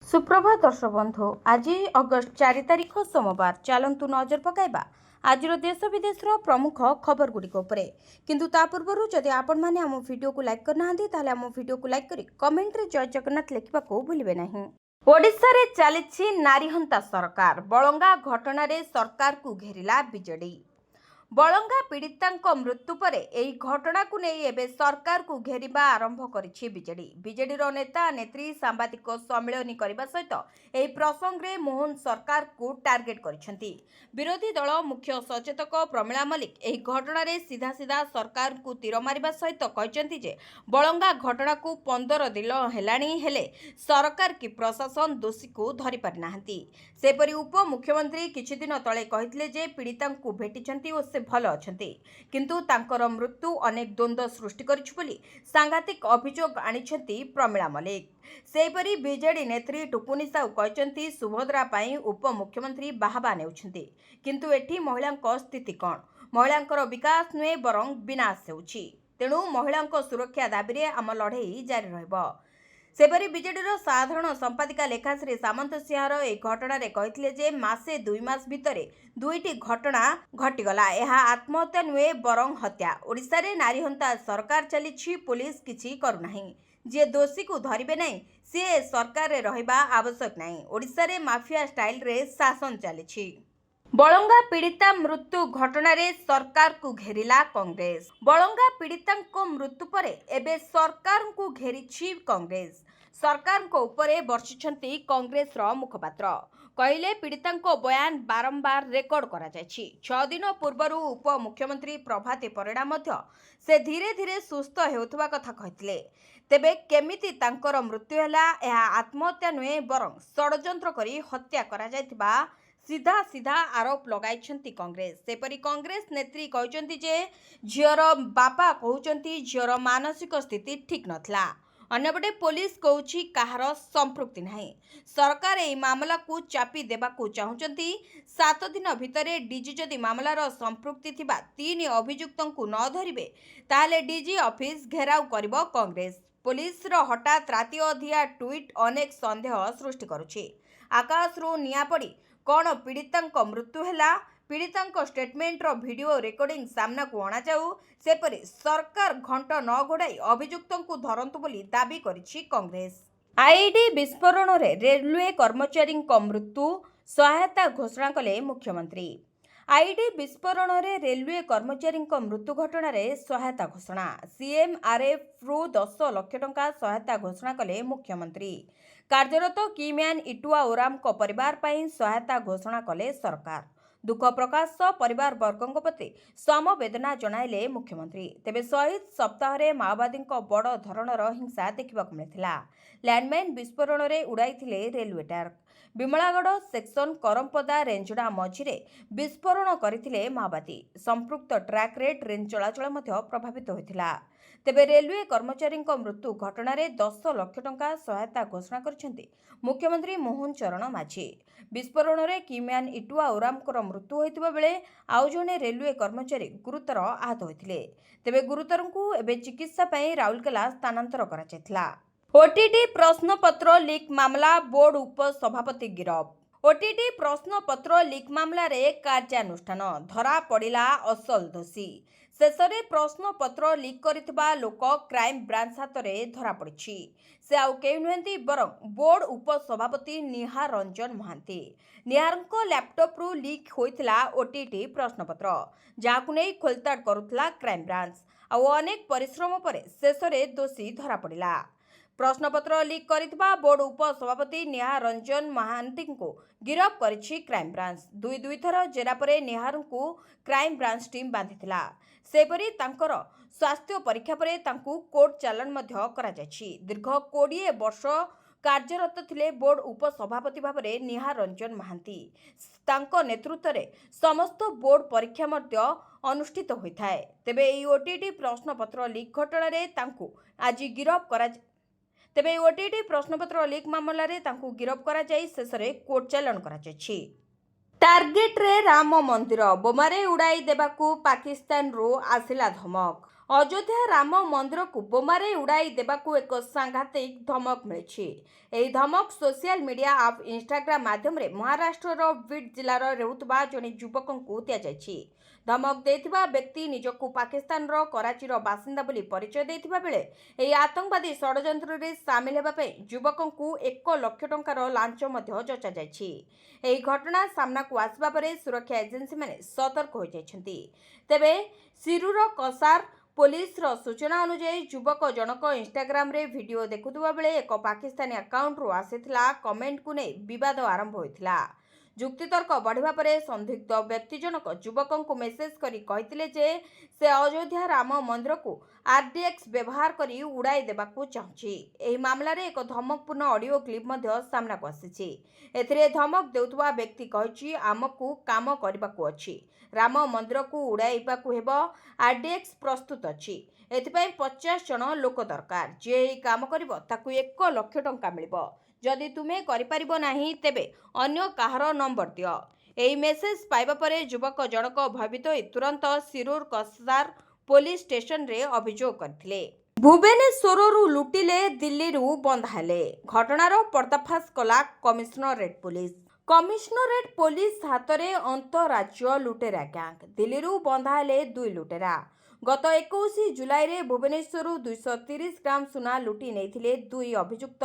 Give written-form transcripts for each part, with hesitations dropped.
सुप्रभात दर्शक बंधु आज अगस्ट 4 तारिख सोमवार चलतु नजर पकाइबा आज देश विदेश प्रमुख खबर गुड़िक किंतु ता पूर्व जदि आपण मैंने आम वीडियो को लाइक करना ताले आम वीडियो को लाइक करी कमेंट रे जय जगन्नाथ लिखा भूलिबे नहीं। ओडिशा रे चली नारीहंता सरकार बलंगा घटना रे सरकार को घेरिला बीजेडी। बलंगा पीड़िता मृत्यु पर यह घटना को नहीं एबे सरकार को घेरिबा आरंभ करिछि बीजेडी। बीजेडीर नेता नेत्री सांबादिक सम्मेलन करने सहित यह प्रसंग में मोहन सरकार को टार्गेट करिसेंती। विरोधी दल मुख्य सचेतक प्रमिला मल्लिक यह घटना रे सीधा सीधा सरकार को तीर मारिबा सहित कहते जे बलंगा घटना को 15 दिन हेलाणी हेले सरकार की प्रशासन दोषी को धरि पारि नाहंती। सेपरि उप मुख्यमंत्री किछि दिन तले कहितले जे पीड़िता को भेटिछंती और से भल अछंती किंतु तांकर मृत्यु अनेक द्वंद्व सृष्टि करिछि बोली सांघातिक अभियोग आनिछंती प्रमिला मल्लिक। सेपरि बीजेडी नेत्री टुकुनी साहू कहचंती सुभद्रा पाई उप मुख्यमंत्री बाहाबा नेउछंती किंतु एठी महिलांक स्थिति कौन? महिलांकर विकास नुहे बरं विनाश हेउछि। तेणु महिलांक सुरक्षा दाबी रे आम लड़ाई जारी रहइबो। सेपरि बीजेडीर साधारण संपादिका लेखाश्री सामंत सिंहार एक घटना रे कहिथिले जे मासे 2 मास भितरे दुईटी घटना घटिगला। यह आत्महत्या नुहे बरं हत्या। ओडिशा रे नारीहंता सरकार चलीछि, पुलिस किछि करूनाही। जे दोषी को धरिबे नहीं सी सरकार रे रहिबा आवश्यक नहीं। ओडिशा रे माफिया स्टाइल रे शासन चलीछि। बलंगा पीड़िता मृत्यु घटना रे सरकार को घेरिला कांग्रेस। बलंगा पीड़िता मृत्यु पर एबे सरकार को घेरिछि कांग्रेस। सरकार को ऊपर बर्षिछंती कांग्रेस रो मुखपात्र कहले पीड़िता बयान बारंबार रेकर्ड करा जायछि। 6 दिन पूर्व उप मुख्यमंत्री प्रभाती परिणा मध्य से धीरे धीरे सुस्थ हेउथबा कथा कहितले। तेबे केमिति तांकर मृत्यु हैला एहा आत्महत्या नुहे बरं षडयंत्र करी हत्या करा जायतिबा सीधा सीधा आरोप लगाइछंती कांग्रेस। सेपरि कांग्रेस नेत्री कहचंती जे झियर बापा कहउचंती झियर मानसिक स्थिति ठीक नथला। अन्यपटे पुलिस कहउछि कहार संपृक्ति नाही। सरकार एही मामला को चापी देबाकू चाहुचंती। 7 दिन भितरे डीजी जदि मामलार संपृक्ति थिबा 3 अभियुक्तंकू न धरिबे ताले डीजी ऑफिस घेराव करिबो कांग्रेस। पुलिस रो हठात राति अधिया ट्वीट अनेक संदेह सृष्टि करुछि। आकाशरू निया पड़ी कौन पीड़िता मृत्यु हैला? पीड़िता स्टेटमेंट रो वीडियो रेकर्डिंग सामना को अणा जाऊ। सेपरि सरकार घंट न घोड़ाई अभियुक्तों को धरंतु बोली दाबी करिछि कांग्रेस। आईडी विस्फोरण रे रेलवे कर्मचारी मृत्यु सहायता घोषणा कले मुख्यमंत्री। आईडी विस्फोरण रे रेलवे कर्मचारी मृत्यु घटना रे सहायता घोषणा। सीएमआरएफ रु 10 लाख टंका सहायता घोषणा कले मुख्यमंत्री। कार्यरत कीमैन इटुआ ओराम को परिवार पाई सहायता घोषणा कले सरकार। दुख प्रकाश परिवार वर्गों प्रति समवेदना जणाइले मुख्यमंत्री। तेबे शहीद सप्ताह रे माओवादी बड़ धरणर हिंसा देखा मिलता। लैंडमाइन विस्फोरण रे उड़ाई रेलवे ट्रैक। विमलागढ़ सेक्शन करमपदा रेंजड़ा मझिरे विस्फोरण करथिले माओवादी। संपृक्त ट्रैक रे ट्रेन चलाचल प्रभावित होइथिला। तेबे रेलवे कर्मचारी मृत्यु घटना रे 10 लाख टंका सहायता घोषणा करछंती मुख्यमंत्री मोहन चरण माझी। विस्फोरण रे कीमैन इटुआ ओराम मृत्यु होइतिबा बेले आउ जणे रेलवे कर्मचारी गुरुतर आहत होइथिले। तेबे गुरुतरंकु एबे चिकित्सा पई राउरकेला स्थानांतर करा जायथिला। ओटीटी प्रश्नपत्र लीक मामला बोर्ड उप सभापति गिरफ। ओटीटी प्रश्नपत्र लीक मामला रे कार्यानुष्ठान धरा पड़िला असल दोषी। शेषरे प्रश्नपत्र लीक करिथिबा लोक क्राइम ब्रांच हाथ में धरा पड़िछि। से आउ केही नुहंती बरं बोर्ड उप सभापति निहार रंजन महांती। निहारंको लैपटॉप रु लीक होइथिला ओटीटी प्रश्नपत्र जाहाकु नै खोलताड़ करुथिला क्राइम ब्रांच। आउ अनेक परिश्रम पर शेषरे दोषी धरा पड़िला। प्रश्नपत्र लीक करिथिबा बोर्ड उप सभापति निहार रंजन महांती को गिरफ करिछि क्राइम ब्रांच। दुई थर जेरा परे निहार को क्राइम ब्रांच टीम बांधिथिला। सेपरि तांकर स्वास्थ्य परीक्षा परे तांकु कोर्ट चालान मध्य करा जायछि। दीर्घ 20 वर्ष कार्यरत थिले बोर्ड उप सभापति भाव में निहार रंजन महांती। तांको नेतृत्व रे समस्त बोर्ड परीक्षा मध्य अनुष्ठित होइथाय। तेबे एई ओटीटी प्रश्नपत्र लीक घटना रे तांकु आज गिरफ करा तेबे ओटीटी प्रश्नपत्र लीक मामला रे तांकु गिरफ करा जाई शेषरे कोर्ट चालान करा जायछि। टार्गेट रे राम मंदिर बोमारे उड़ाई देबाकू पाकिस्तान रो आसिला धमक। ଅଯୋଧ୍ୟା ରାମ ମନ୍ଦିରକୁ ବୋମାରେ ଉଡ଼ାଇ ଦେବାକୁ ଏକ ସାଂଘାତିକ ଧମକ ମିଳିଛି। ଏହି ଧମକ ସୋସିଆଲ ମିଡିଆ ଆପ୍ ଇନଷ୍ଟାଗ୍ରାମ ମାଧ୍ୟମରେ ମହାରାଷ୍ଟ୍ରର ବିଡ୍ ଜିଲ୍ଲାର ରହୁଥିବା ଜଣେ ଯୁବକଙ୍କୁ ଦିଆଯାଇଛି। ଧମକ ଦେଇଥିବା ବ୍ୟକ୍ତି ନିଜକୁ ପାକିସ୍ତାନର କରାଚିର ବାସିନ୍ଦା ବୋଲି ପରିଚୟ ଦେଇଥିବା ବେଳେ ଏହି ଆତଙ୍କବାଦୀ ଷଡ଼ଯନ୍ତ୍ରରେ ସାମିଲ ହେବା ପାଇଁ ଯୁବକଙ୍କୁ 1 ଲକ୍ଷ ଟଙ୍କାର ଲାଞ୍ଚ ମଧ୍ୟ ଯଚାଯାଇଛି। ଏହି ଘଟଣା ସାମ୍ନାକୁ ଆସିବା ପରେ ସୁରକ୍ଷା ଏଜେନ୍ସିମାନେ ସତର୍କ ହୋଇଯାଇଛନ୍ତି। ତେବେ ଶିରୁର କସାର ପୋଲିସର ସୂଚନା ଅନୁଯାୟୀ ଯୁବକ ଜଣକ ଇନଷ୍ଟାଗ୍ରାମରେ ଭିଡିଓ ଦେଖୁଥିବା ବେଳେ ଏକ ପାକିସ୍ତାନୀ ଆକାଉଣ୍ଟରୁ ଆସିଥିଲା କମେଣ୍ଟକୁ ନେଇ ବିବାଦ ଆରମ୍ଭ ହୋଇଥିଲା। ଯୁକ୍ତିତର୍କ ବଢ଼ିବା ପରେ ସନ୍ଦିଗ୍ଧ ବ୍ୟକ୍ତି ଜଣକ ଯୁବକଙ୍କୁ ମେସେଜ କରି କହିଥିଲେ ଯେ ସେ ଅଯୋଧ୍ୟା ରାମ ମନ୍ଦିରକୁ RDX ବ୍ୟବହାର କରି ଉଡ଼ାଇ ଦେବାକୁ ଚାହୁଁଛି। ଏହି ମାମଲାରେ ଏକ ଧମକପୂର୍ଣ୍ଣ ଅଡିଓ କ୍ଲିପ୍ ମଧ୍ୟ ସାମ୍ନାକୁ ଆସିଛି। ଏଥିରେ ଧମକ ଦେଉଥିବା ବ୍ୟକ୍ତି କହିଛି, ଆମକୁ କାମ କରିବାକୁ ଅଛି, ରାମ ମନ୍ଦିରକୁ ଉଡ଼ାଇବାକୁ ହେବ, RDX ପ୍ରସ୍ତୁତ ଅଛି, ଏଥିପାଇଁ 50 ଜଣ ଲୋକ ଦରକାର, ଯିଏ ଏହି କାମ କରିବ ତାକୁ 1 ଲକ୍ଷ ଟଙ୍କା ମିଳିବ, ଯଦି ତୁମେ କରିପାରିବ ନାହିଁ ତେବେ ଅନ୍ୟ କାହାର ନମ୍ବର ଦିଅ। ଏହି ମେସେଜ ପାଇବା ପରେ ଯୁବକ ଜଣକ ଭୟଭୀତ ହୋଇ ତୁରନ୍ତ ଶିରୁର କସାର ପୋଲିସ ଷ୍ଟେସନରେ ଅଭିଯୋଗ କରିଥିଲେ। ଭୁବନେଶ୍ୱରରୁ ଲୁଟିଲେ, ଦିଲ୍ଲୀରୁ ବନ୍ଧା ହେଲେ, ଘଟଣାର ପର୍ଦ୍ଦାଫାଶ କଲା କମିଶନରେଟ ପୋଲିସ। କମିଶନରେଟ ପୋଲିସ ହାତରେ ଅନ୍ତଃରାଜ୍ୟ ଲୁଟେରା ଗ୍ୟାଙ୍ଗ, ଦିଲ୍ଲୀରୁ ବନ୍ଧା ହେଲେ 2 ଲୁଟେରା। ଗତ 21 ଜୁଲାଇରେ ଭୁବନେଶ୍ୱରରୁ 230 ଗ୍ରାମ ସୁନା ଲୁଟି ନେଇଥିଲେ 2 ଅଭିଯୁକ୍ତ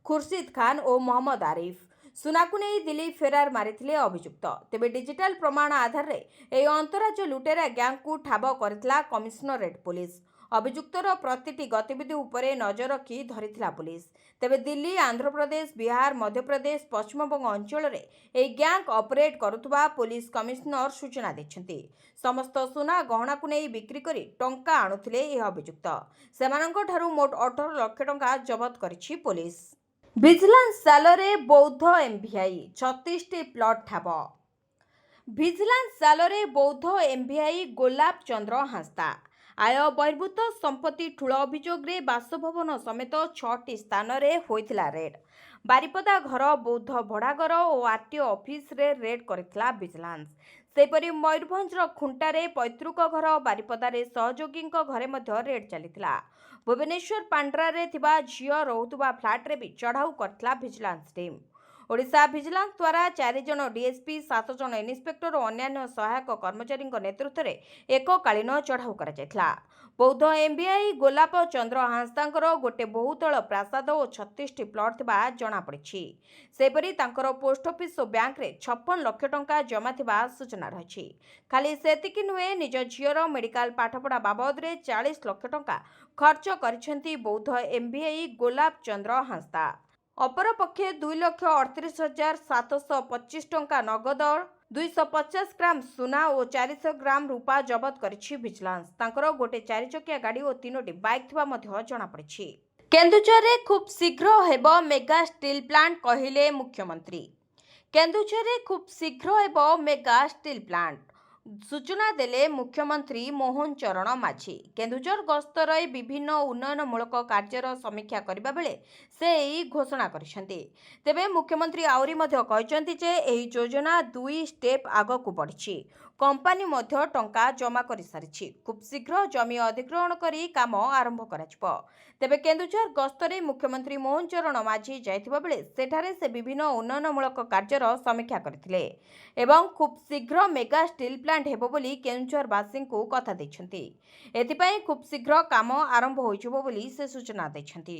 ଖୁର୍ସିଦ ଖାନ ଓ ମହମ୍ମଦ ଆରିଫ। ସୁନାକୁ ନେଇ ଦିଲ୍ଲୀ ଫେରାର ମାରିଥିଲେ ଅଭିଯୁକ୍ତ। ତେବେ ଡିଜିଟାଲ ପ୍ରମାଣ ଆଧାରରେ ଏହି ଅନ୍ତଃରାଜ୍ୟ ଲୁଟେରା ଗ୍ୟାଙ୍ଗକୁ ଠାବ କରିଥିଲା କମିଶନରେଟ ପୋଲିସ। ଅଭିଯୁକ୍ତର ପ୍ରତିଟି ଗତିବିଧି ଉପରେ ନଜର ରଖି ଧରିଥିଲା ପୋଲିସ। ତେବେ ଦିଲ୍ଲୀ, ଆନ୍ଧ୍ରପ୍ରଦେଶ, ବିହାର, ମଧ୍ୟପ୍ରଦେଶ, ପଶ୍ଚିମବଙ୍ଗ ଅଞ୍ଚଳରେ ଏହି ଗ୍ୟାଙ୍ଗ ଅପରେଟ୍ କରୁଥିବା ପୋଲିସ କମିଶନର ସୂଚନା ଦେଇଛନ୍ତି। ସମସ୍ତ ସୁନା ଗହଣାକୁ ନେଇ ବିକ୍ରି କରି ଟଙ୍କା ଆଣୁଥିଲେ ଏହି ଅଭିଯୁକ୍ତ। ସେମାନଙ୍କଠାରୁ ମୋଟ 18 ଲକ୍ଷ ଟଙ୍କା ଜବତ କରିଛି ପୋଲିସ। ଭିଜିଲାନ୍ସ ଜାଲରେ ବୌଦ୍ଧ MVI, 36ଟି ପ୍ଲଟ ଠାବ। ଭିଜିଲାନ୍ସ ଜାଲରେ ବୌଦ୍ଧ MVI ଗୋଲାପ ଚନ୍ଦ୍ର ହାଁସଦା। ଆୟ ବହିର୍ଭୂତ ସମ୍ପତ୍ତି ଠୁଳ ଅଭିଯୋଗରେ ବାସଭବନ ସମେତ 6ଟି ସ୍ଥାନରେ ହୋଇଥିଲା ରେଡ୍। ବାରିପଦା ଘର, ବୌଦ୍ଧ ଭଡ଼ାଘର ଓ RTO ଅଫିସରେ ରେଡ୍ କରିଥିଲା ଭିଜିଲାନ୍ସ। ସେହିପରି ମୟୂରଭଞ୍ଜର ଖୁଣ୍ଟାରେ ପୈତୃକ ଘର, ବାରିପଦାରେ ସହଯୋଗୀଙ୍କ ଘରେ ମଧ୍ୟ ରେଡ୍ ଚାଲିଥିଲା। ଭୁବନେଶ୍ୱର ପାଣ୍ଡ୍ରାରେ ଥିବା ଝିଅ ରହୁଥିବା ଫ୍ଲାଟରେ ବି ଚଢ଼ାଉ କରିଥିଲା ଭିଜିଲାନ୍ସ ଟିମ୍। ଓଡ଼ିଶା ଭିଜିଲାନ୍ସ ଦ୍ୱାରା 4 ଜଣ DSP, 7 ଜଣ ଇନ୍ସପେକ୍ଟର ଓ ଅନ୍ୟାନ୍ୟ ସହାୟକ କର୍ମଚାରୀଙ୍କ ନେତୃତ୍ୱରେ ଏକକାଳୀନ ଚଢ଼ାଉ କରାଯାଇଥିଲା। ବୌଦ୍ଧ MVI ଗୋଲାପ ଚନ୍ଦ୍ର ହାଁସଦାଙ୍କର ଗୋଟେ ବହୁତଳ ପ୍ରାସାଦ ଓ 36ଟି ପ୍ଲଟ ଥିବା ଜଣାପଡ଼ିଛି। ସେହିପରି ତାଙ୍କର ପୋଷ୍ଟ ଅଫିସ ଓ ବ୍ୟାଙ୍କରେ 56 ଲକ୍ଷ ଟଙ୍କା ଜମା ଥିବା ସୂଚନା ରହିଛି। ଖାଲି ସେତିକି ନୁହେଁ, ନିଜ ଝିଅର ମେଡିକାଲ ପାଠପଢ଼ା ବାବଦରେ 40 ଲକ୍ଷ ଟଙ୍କା ଖର୍ଚ୍ଚ କରିଛନ୍ତି ବୌଦ୍ଧ MVI ଗୋଲାପ ଚନ୍ଦ୍ର ହାଁସଦା। ଅପରପକ୍ଷେ 2,38,725 ଟଙ୍କା ନଗଦ, 250 ଗ୍ରାମ ସୁନା ଓ 400 ଗ୍ରାମ ରୂପା ଜବତ କରିଛି ଭିଜିଲାନ୍ସ। ତାଙ୍କର ଗୋଟେ 4 ଚକିଆ ଗାଡ଼ି ଓ 3ଟି ବାଇକ୍ ଥିବା ମଧ୍ୟ ଜଣାପଡ଼ିଛି। କେନ୍ଦୁଝରରେ ଖୁବ୍ ଶୀଘ୍ର ହେବ ମେଗା ଷ୍ଟିଲ୍ ପ୍ଲାଣ୍ଟ, କହିଲେ ମୁଖ୍ୟମନ୍ତ୍ରୀ। କେନ୍ଦୁଝରରେ ଖୁବ୍ ଶୀଘ୍ର ହେବ ମେଗା ଷ୍ଟିଲ୍ ପ୍ଲାଣ୍ଟ, ସୂଚନା ଦେଲେ ମୁଖ୍ୟମନ୍ତ୍ରୀ ମୋହନ ଚରଣ ମାଝୀ। କେନ୍ଦୁଝର ଗସ୍ତରେ ବିଭିନ୍ନ ଉନ୍ନୟନମୂଳକ କାର୍ଯ୍ୟର ସମୀକ୍ଷା କରିବା ବେଳେ ସେ ଏହି ଘୋଷଣା କରିଛନ୍ତି। ତେବେ ମୁଖ୍ୟମନ୍ତ୍ରୀ ଆହୁରି ମଧ୍ୟ କହିଛନ୍ତି ଯେ ଏହି ଯୋଜନା 2 ଷ୍ଟେପ୍ ଆଗକୁ ବଢ଼ିଛି। କମ୍ପାନୀ ମଧ୍ୟ ଟଙ୍କା ଜମା କରିସାରିଛି। ଖୁବ୍ ଶୀଘ୍ର ଜମି ଅଧିଗ୍ରହଣ କରି କାମ ଆରମ୍ଭ କରାଯିବ। ତେବେ କେନ୍ଦୁଝର ଗସ୍ତରେ ମୁଖ୍ୟମନ୍ତ୍ରୀ ମୋହନ ଚରଣ ମାଝୀ ଯାଇଥିବା ବେଳେ ସେଠାରେ ସେ ବିଭିନ୍ନ ଉନ୍ନୟନମୂଳକ କାର୍ଯ୍ୟର ସମୀକ୍ଷା କରିଥିଲେ ଏବଂ ଖୁବ୍ ଶୀଘ୍ର ମେଗା ଷ୍ଟିଲ୍ ପ୍ଲାଣ୍ଟ ହେବ ବୋଲି କେନ୍ଦୁଝରବାସୀଙ୍କୁ କଥା ଦେଇଛନ୍ତି। ଏଥିପାଇଁ ଖୁବ୍ ଶୀଘ୍ର କାମ ଆରମ୍ଭ ହୋଇଯିବ ବୋଲି ସେ ସୂଚନା ଦେଇଛନ୍ତି।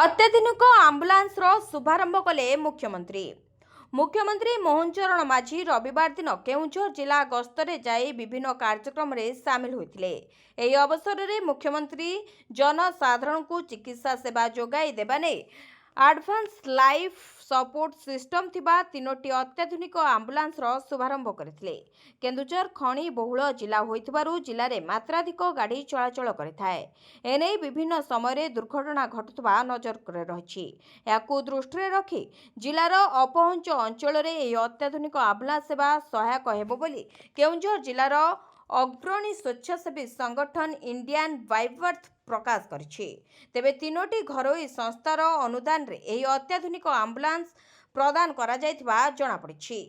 ଅତ୍ୟାଧୁନିକ ଆମ୍ବୁଲାନ୍ସର ଶୁଭାରମ୍ଭ କଲେ ମୁଖ୍ୟମନ୍ତ୍ରୀ। ମୁଖ୍ୟମନ୍ତ୍ରୀ ମୋହନ ଚରଣ ମାଝୀ ରବିବାର ଦିନ କେଉଁଝର ଜିଲ୍ଲା ଗସ୍ତରେ ଯାଇ ବିଭିନ୍ନ କାର୍ଯ୍ୟକ୍ରମରେ ସାମିଲ ହୋଇଥିଲେ। ଏହି ଅବସରରେ ମୁଖ୍ୟମନ୍ତ୍ରୀ ଜନସାଧାରଣଙ୍କୁ ଚିକିତ୍ସା ସେବା ଯୋଗାଇ ଦେବା ନେଇ ଆଡଭାନ୍ସ ଲାଇଫ୍ ସପୋର୍ଟ ସିଷ୍ଟମ ଥିବା 3ଟି ଅତ୍ୟାଧୁନିକ ଆମ୍ବୁଲାନ୍ସର ଶୁଭାରମ୍ଭ କରିଥିଲେ। କେନ୍ଦୁଝର ଖଣି ବହୁଳ ଜିଲ୍ଲା ହୋଇଥିବାରୁ ଜିଲ୍ଲାରେ ମାତ୍ରାଧିକ ଗାଡ଼ି ଚଳାଚଳ କରିଥାଏ। ଏନେଇ ବିଭିନ୍ନ ସମୟରେ ଦୁର୍ଘଟଣା ଘଟୁଥିବା ନଜରରେ ରହିଛି। ଏହାକୁ ଦୃଷ୍ଟିରେ ରଖି ଜିଲ୍ଲାର ଅପହଞ୍ଚ ଅଞ୍ଚଳରେ ଏହି ଅତ୍ୟାଧୁନିକ ଆମ୍ବୁଲାନ୍ସ ସେବା ସହାୟକ ହେବ ବୋଲି କେଉଁଝର ଜିଲ୍ଲାର ଅଗ୍ରଣୀ ସ୍ୱେଚ୍ଛାସେବୀ ସଂଗଠନ ଇଣ୍ଡିଆନ୍ ବାଇବର୍ଥ ପ୍ରକାଶ କରିଛି। ତେବେ 3ଟି ଘରୋଇ ସଂସ୍ଥାର ଅନୁଦାନରେ ଏହି ଅତ୍ୟାଧୁନିକ ଆମ୍ବୁଲାନ୍ସ ପ୍ରଦାନ କରାଯାଇଥିବା ଜଣାପଡ଼ିଛି।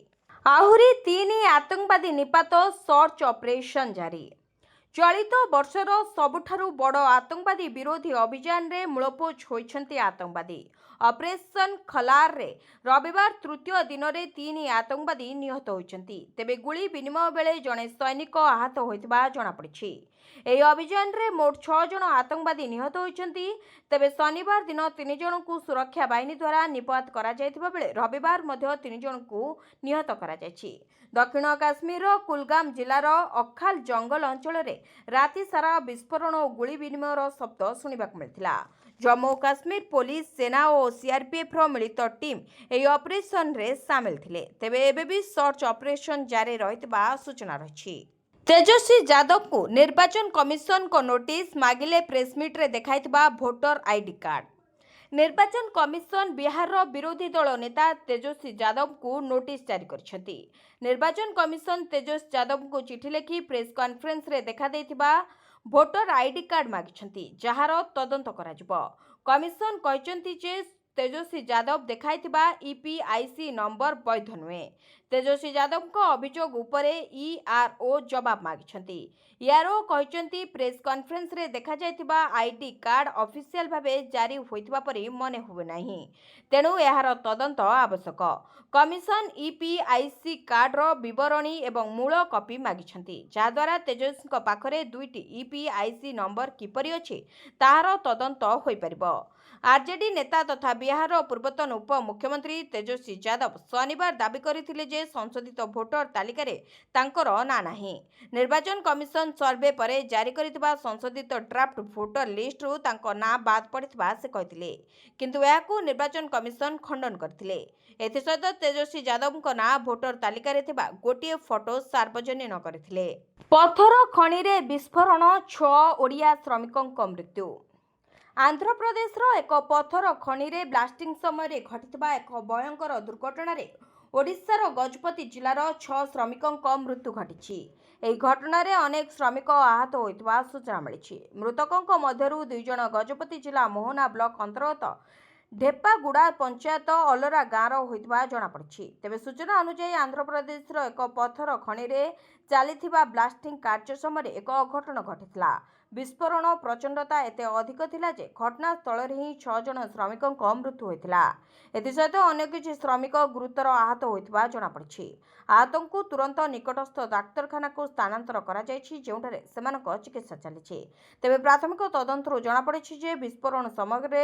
ଆହୁରି 3 ଆତଙ୍କବାଦୀ ନିପାତ, ସର୍ଚ୍ଚ ଅପରେସନ ଜାରି। ଚଳିତ ବର୍ଷର ସବୁଠାରୁ ବଡ଼ ଆତଙ୍କବାଦୀ ବିରୋଧୀ ଅଭିଯାନରେ ମୂଳପୋଛ ହୋଇଛନ୍ତି ଆତଙ୍କବାଦୀ। ଅପରେସନ୍ ଖଲାରରେ ରବିବାର ତୃତୀୟ ଦିନରେ 3 ଆତଙ୍କବାଦୀ ନିହତ ହୋଇଛନ୍ତି। ତେବେ ଗୁଳି ବିନିମୟ ବେଳେ ଜଣେ ସୈନିକ ଆହତ ହୋଇଥିବା ଜଣାପଡ଼ିଛି। ଏହି ଅଭିଯାନରେ ମୋଟ 6 ଜଣ ଆତଙ୍କବାଦୀ ନିହତ ହୋଇଛନ୍ତି। ତେବେ ଶନିବାର ଦିନ 3 ଜଣଙ୍କୁ ସୁରକ୍ଷା ବାହିନୀ ଦ୍ୱାରା ନିପାତ କରାଯାଇଥିବା ବେଳେ ରବିବାର ମଧ୍ୟ 3 ଜଣଙ୍କୁ ନିହତ କରାଯାଇଛି। ଦକ୍ଷିଣ କାଶ୍ମୀରର କୁଲଗାମ ଜିଲ୍ଲାର ଅଖାଲ ଜଙ୍ଗଲ ଅଞ୍ଚଳରେ ରାତି ସାରା ବିସ୍ଫୋରଣ ଓ ଗୁଳି ବିନିମୟର ଶବ୍ଦ ଶୁଣିବାକୁ ମିଳିଥିଲା। ଜମ୍ମୁ ଓ କାଶ୍ମୀର ପୋଲିସ, ସେନା ଓ ସିଆର୍ପିଏଫ୍ର ମିଳିତ ଟିମ୍ ଏହି ଅପରେସନରେ ସାମିଲ ଥିଲେ। ତେବେ ଏବେ ବି ସର୍ଚ୍ଚ ଅପରେସନ ଜାରି ରହିଥିବା ସୂଚନା ରହିଛି। ତେଜସ୍ୱୀ ଯାଦବଙ୍କୁ ନିର୍ବାଚନ କମିଶନଙ୍କ ନୋଟିସ୍ ମାଗିଲେ ପ୍ରେସମିଟ୍ରେ ଦେଖାଇଥିବା ଭୋଟର ଆଇଡି କାର୍ଡ। ନିର୍ବାଚନ କମିଶନ ବିହାରର ବିରୋଧୀ ଦଳ ନେତା ତେଜସ୍ୱୀ ଯାଦବଙ୍କୁ ନୋଟିସ୍ ଜାରି କରିଛନ୍ତି। ନିର୍ବାଚନ କମିଶନ ତେଜସ୍ୱୀ ଯାଦବଙ୍କୁ ଚିଠି ଲେଖି ପ୍ରେସ୍ କନଫରେନ୍ସରେ ଦେଖାଦେଇଥିବା ଭୋଟର ଆଇଡି କାର୍ଡ ମାଗିଛନ୍ତି, ଯାହାର ତଦନ୍ତ କରାଯିବ। କମିଶନ କହିଛନ୍ତି ଯେ ତେଜସ୍ୱୀ ଯାଦବ ଦେଖାଇଥିବା ଇପିଆଇସି ନମ୍ବର ବୈଧ ନୁହେଁ। ତେଜସ୍ୱୀ ଯାଦବଙ୍କ ଅଭିଯୋଗ ଉପରେ ଇଆର୍ଓ ଜବାବ ମାଗିଛନ୍ତି। ଇଆର୍ଓ କହିଛନ୍ତି, ପ୍ରେସ୍ କନଫରେନ୍ସରେ ଦେଖାଯାଇଥିବା ଆଇଡି କାର୍ଡ ଅଫିସିଆଲ ଭାବେ ଜାରି ହୋଇଥିବା ପରି ମନେ ହୁଏନାହିଁ। ତେଣୁ ଏହାର ତଦନ୍ତ ଆବଶ୍ୟକ। କମିଶନ ଇପିଆଇସି କାର୍ଡର ବିବରଣୀ ଏବଂ ମୂଳ କପି ମାଗିଛନ୍ତି, ଯାହାଦ୍ୱାରା ତେଜସ୍ୱୀଙ୍କ ପାଖରେ 2ଟି ଇପିଆଇସି ନମ୍ବର କିପରି ଅଛି ତାହାର ତଦନ୍ତ ହୋଇପାରିବ। ଆର୍ଜେଡି ନେତା ତଥା ବିହାରର ପୂର୍ବତନ ଉପମୁଖ୍ୟମନ୍ତ୍ରୀ ତେଜସ୍ୱୀ ଯାଦବ ଶନିବାର ଦାବି କରିଥିଲେ ଯେ ସଂଶୋଧିତ ଭୋଟର ତାଲିକାରେ ତାଙ୍କର ନାଁ ନାହିଁ। ନିର୍ବାଚନ କମିଶନ ସର୍ଭେ ପରେ ଜାରି କରିଥିବା ସଂଶୋଧିତ ଡ୍ରାଫ୍ଟ ଭୋଟର ଲିଷ୍ଟରୁ ତାଙ୍କ ନାଁ ବାଦ୍ ପଡ଼ିଥିବା ସେ କହିଥିଲେ। କିନ୍ତୁ ଏହାକୁ ନିର୍ବାଚନ କମିଶନ ଖଣ୍ଡନ କରିଥିଲେ। ଏଥିସହିତ ତେଜସ୍ୱୀ ଯାଦବଙ୍କ ନାଁ ଭୋଟର ତାଲିକାରେ ଥିବା ଗୋଟିଏ ଫଟୋ ସାର୍ବଜନୀନ କରିଥିଲେ। ପଥର ଖଣିରେ ବିସ୍ଫୋରଣ, 6 ଓଡ଼ିଆ ଶ୍ରମିକଙ୍କ ମୃତ୍ୟୁ। ଆନ୍ଧ୍ରପ୍ରଦେଶର ଏକ ପଥର ଖଣିରେ ବ୍ଲାଷ୍ଟିଂ ସମୟରେ ଘଟିଥିବା ଏକ ଭୟଙ୍କର ଦୁର୍ଘଟଣାରେ ଓଡ଼ିଶାର ଗଜପତି ଜିଲ୍ଲାର 6 ଶ୍ରମିକଙ୍କ ମୃତ୍ୟୁ ଘଟିଛି। ଏହି ଘଟଣାରେ ଅନେକ ଶ୍ରମିକ ଆହତ ହୋଇଥିବା ସୂଚନା ମିଳିଛି। ମୃତକଙ୍କ ମଧ୍ୟରୁ 2 ଜଣ ଗଜପତି ଜିଲ୍ଲା ମୋହନା ବ୍ଲକ ଅନ୍ତର୍ଗତ ଢେପାଗୁଡ଼ା ପଞ୍ଚାୟତ ଅଲରା ଗାଁର ହୋଇଥିବା ଜଣାପଡ଼ିଛି। ତେବେ ସୂଚନା ଅନୁଯାୟୀ ଆନ୍ଧ୍ରପ୍ରଦେଶର ଏକ ପଥର ଖଣିରେ ଚାଲିଥିବା ବ୍ଲାଷ୍ଟିଂ କାର୍ଯ୍ୟ ସମୟରେ ଏକ ଅଘଟଣ ଘଟିଥିଲା। ବିସ୍ଫୋରଣ ପ୍ରଚଣ୍ଡତା ଏତେ ଅଧିକ ଥିଲା ଯେ ଘଟଣାସ୍ଥଳରେ ହିଁ 6 ଜଣ ଶ୍ରମିକଙ୍କ ମୃତ୍ୟୁ ହୋଇଥିଲା। ଏଥିସହିତ ଅନ୍ୟ କିଛି ଶ୍ରମିକ ଗୁରୁତର ଆହତ ହୋଇଥିବା ଜଣାପଡ଼ିଛି। ଆହତଙ୍କୁ ତୁରନ୍ତ ନିକଟସ୍ଥ ଡାକ୍ତରଖାନାକୁ ସ୍ଥାନାନ୍ତର କରାଯାଇଛି, ଯେଉଁଠାରେ ସେମାନଙ୍କ ଚିକିତ୍ସା ଚାଲିଛି। ତେବେ ପ୍ରାଥମିକ ତଦନ୍ତରୁ ଜଣାପଡ଼ିଛି ଯେ ବିସ୍ଫୋରଣ ସମୟରେ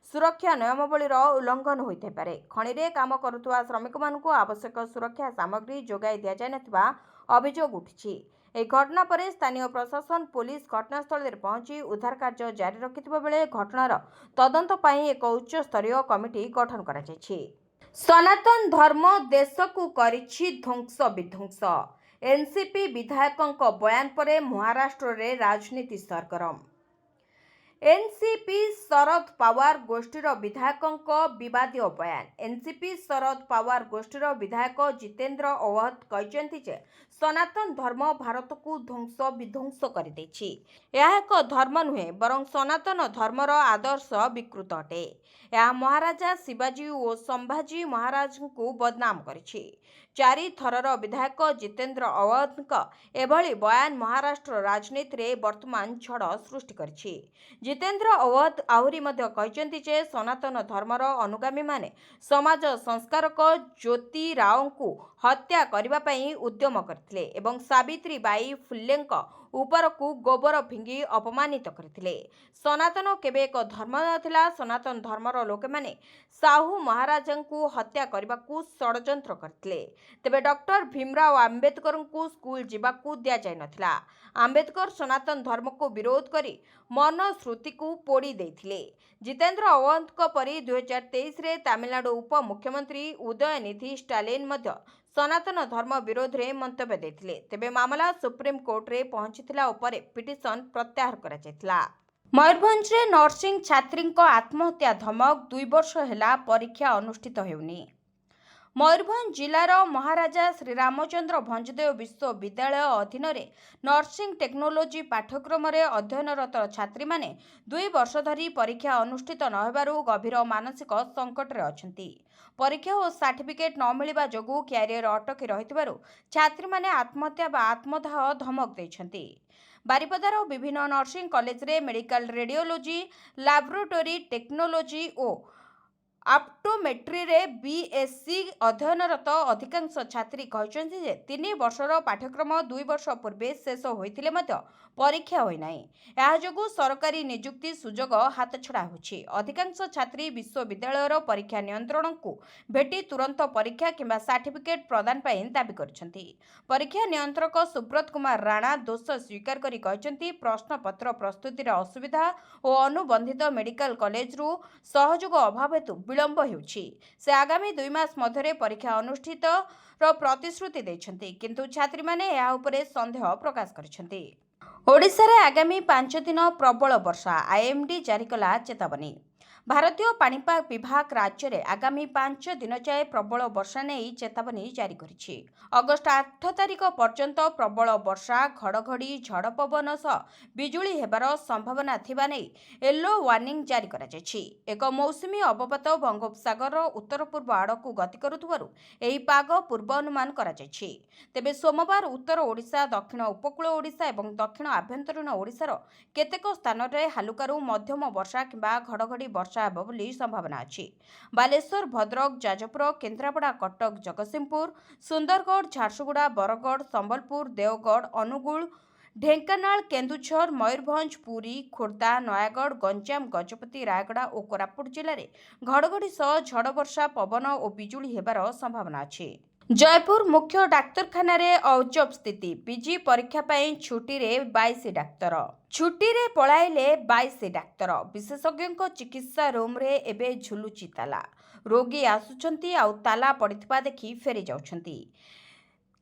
ସୁରକ୍ଷା ନିୟମାବଳୀର ଉଲ୍ଲଂଘନ ହୋଇଥାଇପାରେ। ଖଣିରେ କାମ କରୁଥିବା ଶ୍ରମିକମାନଙ୍କୁ ଆବଶ୍ୟକ ସୁରକ୍ଷା ସାମଗ୍ରୀ ଯୋଗାଇ ଦିଆଯାଇନଥିବା ଅଭିଯୋଗ ଉଠିଛି। ଏହି ଘଟଣା ପରେ ସ୍ଥାନୀୟ ପ୍ରଶାସନ, ପୋଲିସ ଘଟଣାସ୍ଥଳରେ ପହଞ୍ଚି ଉଦ୍ଧାର କାର୍ଯ୍ୟ ଜାରି ରଖିଥିବା ବେଳେ ଘଟଣାର ତଦନ୍ତ ପାଇଁ ଏକ ଉଚ୍ଚସ୍ତରୀୟ କମିଟି ଗଠନ କରାଯାଇଛି। ସନାତନ ଧର୍ମ ଦେଶକୁ କରିଛି ଧ୍ୱଂସ ବିଧ୍ୱଂସ। ଏନ୍ସିପି ବିଧାୟକଙ୍କ ବୟାନ ପରେ ମହାରାଷ୍ଟ୍ରରେ ରାଜନୀତି ସରଗରମ। ଏନ୍ସିପି ଶରଦ ପାୱାର ଗୋଷ୍ଠୀର ବିଧାୟକଙ୍କ ବିବାଦୀୟ ବୟାନ। ଏନ୍ସିପି ଶରଦ ପାୱାର ଗୋଷ୍ଠୀର ବିଧାୟକ ଜିତେନ୍ଦ୍ର ଅୱଧ କହିଛନ୍ତି ଯେ ସନାତନ ଧର୍ମ ଭାରତକୁ ଧ୍ୱଂସ ବିଧ୍ୱଂସ କରିଦେଇଛି। ଏହା ଏକ ଧର୍ମ ନୁହେଁ, ବରଂ ସନାତନ ଧର୍ମର ଆଦର୍ଶ ବିକୃତ ଅଟେ। ଏହା ମହାରାଜା ଶିବାଜୀ ଓ ସମ୍ଭାଜୀ ମହାରାଜଙ୍କୁ ବଦନାମ କରିଛି। 4 ଥରର ବିଧାୟକ ଜିତେନ୍ଦ୍ର ଅୱଧଙ୍କ ଏଭଳି ବୟାନ ମହାରାଷ୍ଟ୍ର ରାଜନୀତିରେ ବର୍ତ୍ତମାନ ଝଡ଼ ସୃଷ୍ଟି କରିଛି। ଜିତେନ୍ଦ୍ର ଅୱଧ ଆହୁରି ମଧ୍ୟ କହିଛନ୍ତି ଯେ ସନାତନ ଧର୍ମର ଅନୁଗାମୀମାନେ ସମାଜ ସଂସ୍କାରକ ଜ୍ୟୋତିରାଓଙ୍କୁ ହତ୍ୟା କରିବା ପାଇଁ ଉଦ୍ୟମ କରିଥିଲେ ଏବଂ ସାବିତ୍ରୀବାଈ ଫୁଲେଙ୍କ ଉପରକୁ ଗୋବର ଫିଙ୍ଗି ଅପମାନିତ କରିଥିଲେ। ସନାତନ କେବେ ଏକ ଧର୍ମ ନଥିଲା। ସନାତନ ଧର୍ମର ଲୋକମାନେ ସାହୁ ମହାରାଜାଙ୍କୁ ହତ୍ୟା କରିବାକୁ ଷଡ଼ଯନ୍ତ୍ର କରିଥିଲେ। ତେବେ ଡକ୍ଟର ଭୀମରାଓ ଆମ୍ବେଦକରଙ୍କୁ ସ୍କୁଲ ଯିବାକୁ ଦିଆଯାଇନଥିଲା। ଆମ୍ବେଦକର ସନାତନ ଧର୍ମକୁ ବିରୋଧ କରି ମନସ୍ମୃତିକୁ ପୋଡ଼ି ଦେଇଥିଲେ। ଜିତେନ୍ଦ୍ର ଅୱଧଙ୍କ ପରି 2023ରେ ତାମିଲନାଡୁ ଉପମୁଖ୍ୟମନ୍ତ୍ରୀ ଉଦୟନିଧି ଷ୍ଟାଲିନ ମଧ୍ୟ ସନାତନ ଧର୍ମ ବିରୋଧରେ ମନ୍ତବ୍ୟ ଦେଇଥିଲେ। ତେବେ ମାମଲା ସୁପ୍ରିମକୋର୍ଟରେ ପହଞ୍ଚିଥିଲା ଓ ପରେ ପିଟିସନ ପ୍ରତ୍ୟାହାର କରାଯାଇଥିଲା। ମୟୂରଭଞ୍ଜରେ ନର୍ସିଂ ଛାତ୍ରୀଙ୍କ ଆତ୍ମହତ୍ୟା ଧମକ। 2 ବର୍ଷ ହେଲା ପରୀକ୍ଷା ଅନୁଷ୍ଠିତ ହେଉନି। ମୟୂରଭଞ୍ଜ ଜିଲ୍ଲାର ମହାରାଜା ଶ୍ରୀରାମଚନ୍ଦ୍ର ଭଞ୍ଜଦେବ ବିଶ୍ୱବିଦ୍ୟାଳୟ ଅଧୀନରେ ନର୍ସିଂ ଟେକ୍ନୋଲୋଜି ପାଠ୍ୟକ୍ରମରେ ଅଧ୍ୟୟନରତ ଛାତ୍ରୀମାନେ 2 ବର୍ଷ ଧରି ପରୀକ୍ଷା ଅନୁଷ୍ଠିତ ନ ହେବାରୁ ଗଭୀର ମାନସିକ ସଙ୍କଟରେ ଅଛନ୍ତି। ପରୀକ୍ଷା ଓ ସାର୍ଟିଫିକେଟ୍ ନ ମିଳିବା ଯୋଗୁଁ କ୍ୟାରିୟର ଅଟକି ରହିଥିବାରୁ ଛାତ୍ରୀମାନେ ଆତ୍ମହତ୍ୟା ବା ଆତ୍ମଦାହ ଧମକ ଦେଇଛନ୍ତି। ବାରିପଦାର ବିଭିନ୍ନ ନର୍ସିଂ କଲେଜରେ ମେଡିକାଲ ରେଡିଓଲୋଜି, ଲାବୋରେଟୋରୀ ଟେକ୍ନୋଲୋଜି ଓ ଅପ୍ଟୋମେଟ୍ରିରେ BSc ଅଧ୍ୟୟନରତ ଅଧିକାଂଶ ଛାତ୍ରୀ କହିଛନ୍ତି ଯେ 3 ବର୍ଷର ପାଠ୍ୟକ୍ରମ 2 ବର୍ଷ ପୂର୍ବେ ଶେଷ ହୋଇଥିଲେ ମଧ୍ୟ ପରୀକ୍ଷା ହୋଇନାହିଁ। ଏହା ଯୋଗୁଁ ସରକାରୀ ନିଯୁକ୍ତି ସୁଯୋଗ ହାତଛଡ଼ା ହେଉଛି। ଅଧିକାଂଶ ଛାତ୍ରୀ ବିଶ୍ୱବିଦ୍ୟାଳୟର ପରୀକ୍ଷା ନିୟନ୍ତ୍ରଣକୁ ଭେଟି ତୁରନ୍ତ ପରୀକ୍ଷା କିମ୍ବା ସାର୍ଟିଫିକେଟ୍ ପ୍ରଦାନ ପାଇଁ ଦାବି କରିଛନ୍ତି। ପରୀକ୍ଷା ନିୟନ୍ତ୍ରକ ସୁବ୍ରତ କୁମାର ରାଣା ଦୋଷ ସ୍ୱୀକାର କରି କହିଛନ୍ତି, ପ୍ରଶ୍ନପତ୍ର ପ୍ରସ୍ତୁତିରେ ଅସୁବିଧା ଓ ଅନୁବନ୍ଧିତ ମେଡିକାଲ କଲେଜରୁ ସହଯୋଗ ଅଭାବ ହେତୁ ବିଳମ୍ବ ହେଉଛି। ସେ ଆଗାମୀ 2 ମାସ ମଧ୍ୟରେ ପରୀକ୍ଷା ଅନୁଷ୍ଠିତର ପ୍ରତିଶ୍ରୁତି ଦେଇଛନ୍ତି, କିନ୍ତୁ ଛାତ୍ରୀମାନେ ଏହା ଉପରେ ସନ୍ଦେହ ପ୍ରକାଶ କରିଛନ୍ତି। ଓଡ଼ିଶାରେ ଆଗାମୀ 5 ଦିନ ପ୍ରବଳ ବର୍ଷା, IMD ଜାରି କଲା ଚେତାବନୀ। ଭାରତୀୟ ପାଣିପାଗ ବିଭାଗ ରାଜ୍ୟରେ ଆଗାମୀ 5 ଦିନ ଯାଏ ପ୍ରବଳ ବର୍ଷା ନେଇ ଚେତାବନୀ ଜାରି କରିଛି। ଅଗଷ୍ଟ 8 ତାରିଖ ପର୍ଯ୍ୟନ୍ତ ପ୍ରବଳ ବର୍ଷା, ଘଡ଼ଘଡ଼ି, ଝଡ଼ ପବନ ସହ ବିଜୁଳି ହେବାର ସମ୍ଭାବନା ଥିବା ନେଇ ୟେଲୋ ୱାର୍ଣ୍ଣିଂ ଜାରି କରାଯାଇଛି। ଏକ ମୌସୁମୀ ଅବପାତ ବଙ୍ଗୋପସାଗରର ଉତ୍ତର ପୂର୍ବ ଆଡ଼କୁ ଗତି କରୁଥିବାରୁ ଏହି ପାଗ ପୂର୍ବାନୁମାନ କରାଯାଇଛି। ତେବେ ସୋମବାର ଉତ୍ତର ଓଡ଼ିଶା, ଦକ୍ଷିଣ ଉପକୂଳ ଓଡ଼ିଶା ଏବଂ ଦକ୍ଷିଣ ଆଭ୍ୟନ୍ତରୀଣ ଓଡ଼ିଶାର କେତେକ ସ୍ଥାନରେ ହାଲୁକାରୁ ମଧ୍ୟମ ବର୍ଷା କିମ୍ବା ଘଡ଼ଘଡ଼ି ବର୍ଷା ହେବ ବୋଲି ସମ୍ଭାବନା ଅଛି। ବାଲେଶ୍ୱର, ଭଦ୍ରକ, ଯାଜପୁର, କେନ୍ଦ୍ରାପଡ଼ା, କଟକ, ଜଗତସିଂହପୁର, ସୁନ୍ଦରଗଡ଼, ଝାରସୁଗୁଡ଼ା, ବରଗଡ଼, ସମ୍ବଲପୁର, ଦେଓଗଡ଼, ଅନୁଗୁଳ, ଢେଙ୍କାନାଳ, କେନ୍ଦୁଝର, ମୟୂରଭଞ୍ଜ, ପୁରୀ, ଖୋର୍ଦ୍ଧା, ନୟାଗଡ଼, ଗଞ୍ଜାମ, ଗଜପତି, ରାୟଗଡ଼ା ଓ କୋରାପୁଟ ଜିଲ୍ଲାରେ ଘଡ଼ଘଡ଼ି ସହ ଝଡ଼ ବର୍ଷା, ପବନ ଓ ବିଜୁଳି ହେବାର ସମ୍ଭାବନା ଅଛି। ଜୟପୁର ମୁଖ୍ୟ ଡାକ୍ତରଖାନାରେ ଅଜବ ସ୍ଥିତି। ପିଜି ପରୀକ୍ଷା ପାଇଁ ଛୁଟିରେ 22 ଡାକ୍ତର। ଛୁଟିରେ ପଳାଇଲେ 22 ଡାକ୍ତର। ବିଶେଷଜ୍ଞଙ୍କ ଚିକିତ୍ସା ରୁମ୍ରେ ଏବେ ଝୁଲୁଛି ତାଲା। ରୋଗୀ ଆସୁଛନ୍ତି ଆଉ ତାଲା ପଡ଼ିଥିବା ଦେଖି ଫେରି ଯାଉଛନ୍ତି।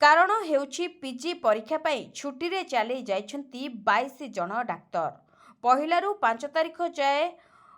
କାରଣ ହେଉଛି ପିଜି ପରୀକ୍ଷା ପାଇଁ ଛୁଟିରେ ଚାଲି ଯାଇଛନ୍ତି 22 ଜଣ ଡାକ୍ତର। 1ରୁ 5 ତାରିଖ ଯାଏ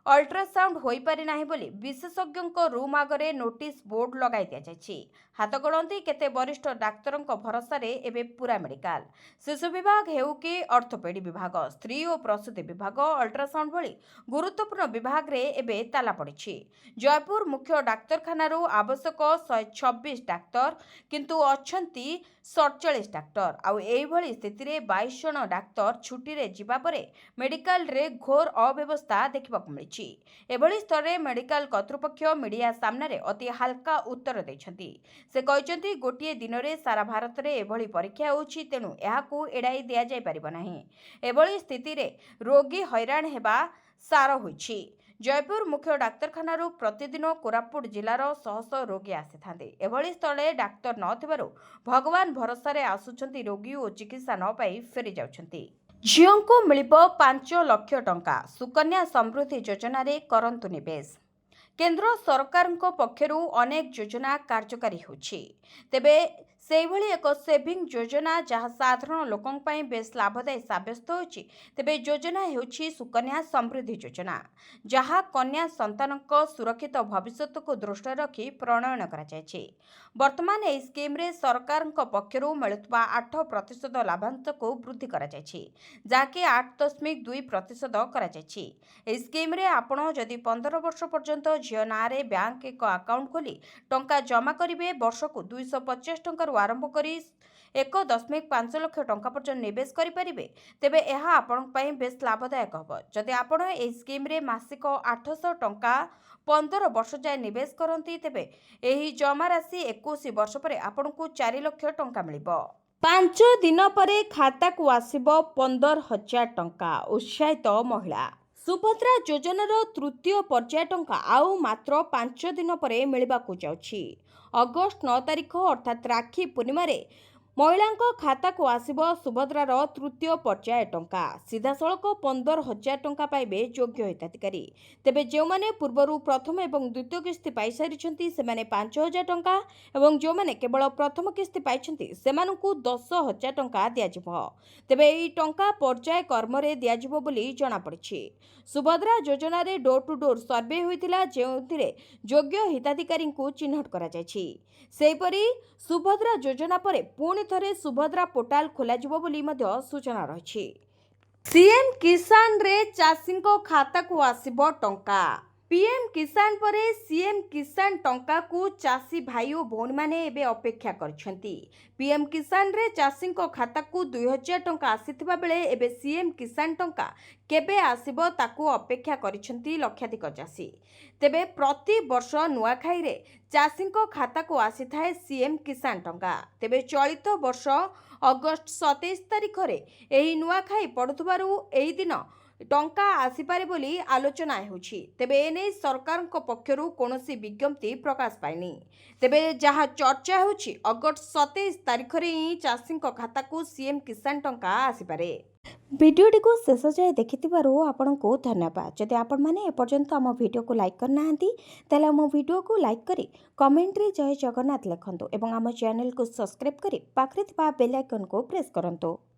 ଅଲ୍ଟ୍ରାସାଉଣ୍ଡ ହୋଇପାରି ନାହିଁ ବୋଲି ବିଶେଷଜ୍ଞଙ୍କ ରୁମ୍ ଆଗରେ ନୋଟିସ୍ ବୋର୍ଡ ଲଗାଇ ଦିଆଯାଇଛି। ହାତଗଣନ୍ତି କେତେ ବରିଷ୍ଠ ଡାକ୍ତରଙ୍କ ଭରସାରେ ଏବେ ପୁରା ମେଡିକାଲ। ଶିଶୁ ବିଭାଗ ହେଉ କି ଅର୍ଥୋପେଡି ବିଭାଗ, ସ୍ତ୍ରୀ ଓ ପ୍ରସୂତି ବିଭାଗ, ଅଲ୍ଟ୍ରାସାଉଣ୍ଡ ଭଳି ଗୁରୁତ୍ୱପୂର୍ଣ୍ଣ ବିଭାଗରେ ଏବେ ତାଲା ପଡ଼ିଛି। ଜୟପୁର ମୁଖ୍ୟ ଡାକ୍ତରଖାନାରୁ ଆବଶ୍ୟକ 126 ଡାକ୍ତର, କିନ୍ତୁ ଅଛନ୍ତି 47 ଡାକ୍ତର। ଆଉ ଏହିଭଳି ସ୍ଥିତିରେ 22 ଜଣ ଡାକ୍ତର ଛୁଟିରେ ଯିବା ପରେ ମେଡିକାଲରେ ଘୋର ଅବ୍ୟବସ୍ଥା ଦେଖିବାକୁ ମିଳିଛି। ଏଭଳି ସ୍ତରରେ ମେଡିକାଲ କର୍ତ୍ତୃପକ୍ଷ ମିଡିଆ ସାମ୍ନାରେ ଅତି ହାଲକା ଉତ୍ତର ଦେଇଛନ୍ତି। ସେ କହିଛନ୍ତି, ଗୋଟିଏ ଦିନରେ ସାରା ଭାରତରେ ଏଭଳି ପରୀକ୍ଷା ହେଉଛି, ତେଣୁ ଏହାକୁ ଏଡ଼ାଇ ଦିଆଯାଇପାରିବ ନାହିଁ। ଏଭଳି ସ୍ଥିତିରେ ରୋଗୀ ହଇରାଣ ହେବା ସାର ହୋଇଛି। ଜୟପୁର ମୁଖ୍ୟ ଡାକ୍ତରଖାନାରୁ ପ୍ରତିଦିନ କୋରାପୁଟ ଜିଲ୍ଲାର ଶହ ଶହ ରୋଗୀ ଆସିଥାନ୍ତି। ଏଭଳି ସ୍ଥଳରେ ଡାକ୍ତର ନ ଥିବାରୁ ଭଗବାନ ଭରସାରେ ଆସୁଛନ୍ତି ରୋଗୀ ଓ ଚିକିତ୍ସା ନ ପାଇ ଫେରି ଯାଉଛନ୍ତି। ଝିଅଙ୍କୁ ମିଳିବ 5 ଲକ୍ଷ ଟଙ୍କା। ସୁକନ୍ୟା ସମୃଦ୍ଧି ଯୋଜନାରେ କରନ୍ତୁ ନିବେଶ। କେନ୍ଦ୍ର ସରକାରଙ୍କ ପକ୍ଷରୁ ଅନେକ ଯୋଜନା କାର୍ଯ୍ୟକାରୀ ହେଉଛି। ତେବେ ସେହିଭଳି ଏକ ସେଭିଂ ଯୋଜନା ଯାହା ସାଧାରଣ ଲୋକଙ୍କ ପାଇଁ ବେଶ୍ ଲାଭଦାୟୀ ସାବ୍ୟସ୍ତ ହେଉଛି। ତେବେ ଯୋଜନା ହେଉଛି ସୁକନ୍ୟା ସମୃଦ୍ଧି ଯୋଜନା, ଯାହା କନ୍ୟା ସନ୍ତାନଙ୍କ ସୁରକ୍ଷିତ ଭବିଷ୍ୟତକୁ ଦୃଷ୍ଟିରେ ରଖି ପ୍ରଣୟନ କରାଯାଇଛି। ବର୍ତ୍ତମାନ ଏହି ସ୍କିମ୍ରେ ସରକାରଙ୍କ ପକ୍ଷରୁ ମିଳୁଥିବା 8% ଲାଭାଂଶକୁ ବୃଦ୍ଧି କରାଯାଇଛି, ଯାହାକି 8.2% କରାଯାଇଛି। ଏହି ସ୍କିମ୍ରେ ଆପଣ ଯଦି 15 ବର୍ଷ ପର୍ଯ୍ୟନ୍ତ ଝିଅ ନାଁରେ ବ୍ୟାଙ୍କ ଏକ ଆକାଉଣ୍ଟ ଖୋଲି ଟଙ୍କା ଜମା କରିବେ, ବର୍ଷକୁ 250 ଟଙ୍କାରୁ ଆରମ୍ଭ କରି 1.5 ଲକ୍ଷ ଟଙ୍କା ପର୍ଯ୍ୟନ୍ତ ନିବେଶ କରିପାରିବେ, ତେବେ ଏହା ଆପଣଙ୍କ ପାଇଁ ବେଶ୍ ଲାଭଦାୟକ ହେବ। ଯଦି ଆପଣ ଏହି ସ୍କିମ୍ରେ ମାସିକ 800 ଟଙ୍କା 15 ବର୍ଷ ଯାଏ ନିବେଶ କରନ୍ତି, ତେବେ ଏହି ଜମା ରାଶି 21 ବର୍ଷ ପରେ ଆପଣଙ୍କୁ 4 ଲକ୍ଷ ଟଙ୍କା ମିଳିବ। 5 ଦିନ ପରେ ଖାତାକୁ ଆସିବ 15,000 ଟଙ୍କା। ଉତ୍ସାହିତ ମହିଳା। ସୁଭଦ୍ରା ଯୋଜନାର ତୃତୀୟ ପର୍ଯ୍ୟାୟ ଟଙ୍କା ଆଉ ମାତ୍ର 5 ଦିନ ପରେ ମିଳିବାକୁ ଯାଉଛି। ଅଗଷ୍ଟ 9 ତାରିଖ ଅର୍ଥାତ୍ ରାକ୍ଷୀ ପୂର୍ଣ୍ଣିମାରେ ମହିଳାଙ୍କ ଖାତାକୁ ଆସିବ ସୁଭଦ୍ରାର ତୃତୀୟ ପର୍ଯ୍ୟାୟ ଟଙ୍କା। ସିଧାସଳଖ 15,000 ଟଙ୍କା ପାଇବେ ଯୋଗ୍ୟ ହିତାଧିକାରୀ। ତେବେ ଯେଉଁମାନେ ପୂର୍ବରୁ ପ୍ରଥମ ଏବଂ ଦ୍ୱିତୀୟ କିସ୍ତି ପାଇସାରିଛନ୍ତି ସେମାନେ 5,000 ଟଙ୍କା ଏବଂ ଯେଉଁମାନେ କେବଳ ପ୍ରଥମ କିସ୍ତି ପାଇଛନ୍ତି ସେମାନଙ୍କୁ 10,000 ଟଙ୍କା ଦିଆଯିବ। ତେବେ ଏହି ଟଙ୍କା ପର୍ଯ୍ୟାୟ କ୍ରମରେ ଦିଆଯିବ ବୋଲି ଜଣାପଡ଼ିଛି। ସୁଭଦ୍ରା ଯୋଜନାରେ ଡୋର ଟୁ ଡୋର ସର୍ଭେ ହୋଇଥିଲା, ଯେଉଁଥିରେ ଯୋଗ୍ୟ ହିତାଧିକାରୀଙ୍କୁ ଚିହ୍ନଟ କରାଯାଇଛି। ସେହିପରି ସୁଭଦ୍ରା ଯୋଜନା ପରେ ପୁଣି ଥରେ ସୁଭଦ୍ରା ପୋର୍ଟାଲ ଖୋଲାଯିବ ବୋଲି ମଧ୍ୟ ସୂଚନା ରହିଛି। ସିଏମ୍ କିଷାନରେ ଚାଷୀଙ୍କ ଖାତାକୁ ଆସିବ ଟଙ୍କା। पीएम किसान परे सीएम किसान टंका को चाषी भाई और भौणी माने एबे अपेक्षा करछंती। पीएम किसान रे चाषी को खाता को 2000 टंका आसीथिबा बेले एबे सीएम किसान टंका केबे आसीबो ताकू अपेक्षा करछंती लक्षाधिक चाषी। तेबे प्रति वर्ष नुआखाई रे चाषी को खाता को आसी थाए सीएम किसान टंका। तेबे चलित वर्ष अगस्त 27 तारिख रे एही नुआखाई पड़ुथबारु एही दिन टंका आसीपारे बोली आलोचना होछि। तेबे एने सरकार पक्षरु कोनोसी विज्ञप्ति प्रकाश पाइनी। तेबे जहाँ चर्चा होछि अगस्त 27 तारिख रे ही चाषी खाता को सीएम किसान टंका आसीपारे। वीडियोटी को शेष जाए देखिथिबारु आपनको धन्यवाद। जदि आपण माने एपर्यंत आम वीडियो को लाइक करना हंती ताले आम वीडियो को लाइक करी कमेंट रे जय जगन्नाथ लिखंतु एवं आम चैनल को सब्सक्राइब करी पाखरे थिबा बेल आइकन को प्रेस करंतु।